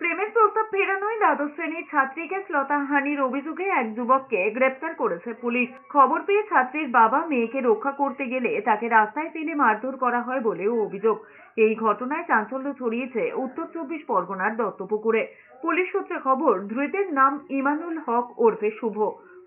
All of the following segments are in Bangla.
প্রেমের প্রস্তাব ফেরানোয় দ্বাদশ শ্রেণীর ছাত্রীকে শ্লীলতাহানির অভিযোগে এক যুবককে গ্রেপ্তার করেছে পুলিশ। খবর পেয়ে ছাত্রীর বাবা মেয়েকে রক্ষা করতে গেলে তাকে রাস্তায় ফেলে মারধর করা হয় বলেও অভিযোগ। এই ঘটনায় চাঞ্চল্য ছড়িয়েছে উত্তর 24 পরগনার দত্তপুকুরে। পুলিশ সূত্রে খবর, ধৃতের নাম ইমানুল হক ওরফে শুভ।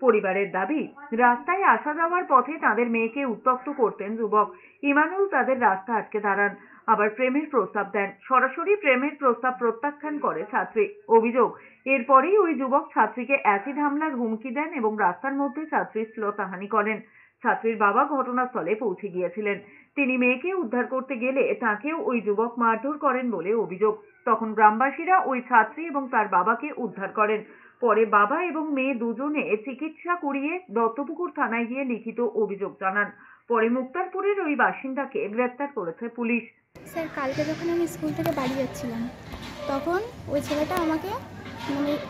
পরিবারের দাবি, রাস্তায় আসা যাওয়ার পথে তাদের মেয়েকে উত্ত্যক্ত করতেন যুবক। ইমানুল তাদের রাস্তা আটকে দাঁড়ান, আবার প্রেমের প্রস্তাব দেন। সরাসরি প্রেমের প্রস্তাব প্রত্যাখ্যান করে ছাত্রী। অভিযোগ, এরপরেই ওই যুবক ছাত্রীকে অ্যাসিড হামলার হুমকি দেন এবং রাস্তার মধ্যে ছাত্রীর শ্লীলতাহানি করেন। ছাত্রীর বাবা ঘটনাস্থলে পৌঁছে গিয়েছিলেন। তিনি মেয়েকে উদ্ধার করতে গেলে তাকেও ওই যুবক মারধর করেন বলে অভিযোগ। তখন গ্রামবাসীরা ওই ছাত্রী এবং তার বাবাকে উদ্ধার করেন। পরে বাবা এবং মেয়ে দুজনে চিকিৎসা করিয়ে দত্তপুকুর থানায় গিয়ে লিখিত অভিযোগ জানান। পরে মুক্তারপুরের ওই বাসিন্দাকে গ্রেপ্তার করেছে পুলিশ। স্যার, কালকে যখন আমি স্কুল থেকে বাড়ি যাচ্ছিলাম তখন ওই ছেলেটা আমাকে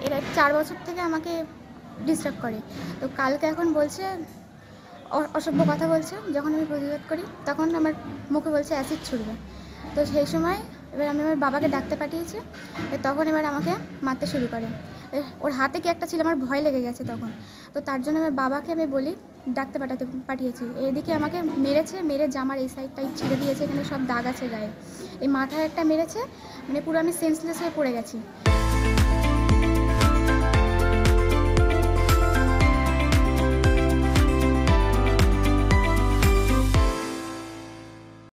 এরা 4 বছর থেকে আমাকে ডিস্টার্ব করে। তো কালকে এখন বলছে অসভ্য কথা বলছে। যখন আমি প্রতিবাদ করি তখন আমার মুখে বলছে অ্যাসিড ছুড়বে। তো সেই সময় এবার আমি আমার বাবাকে ডাকতে পাঠিয়েছি। তখন এবার আমাকে মারতে শুরু করে। ওর হাতে কি একটা ছিল, আমার ভয় লেগে গেছে তখন। তো তার জন্য আমার বাবাকে আমি বলি ডাকতে পাঠিয়েছি। এদিকে আমাকে মেরেছে, মেরে জামার এই সাইডটাই ছিঁড়ে দিয়েছে। এখানে সব দাগ আছে গায়ে। এই মাথায় একটা মেরেছে, মানে পুরো আমি সেন্সলেস হয়ে পড়ে গেছি।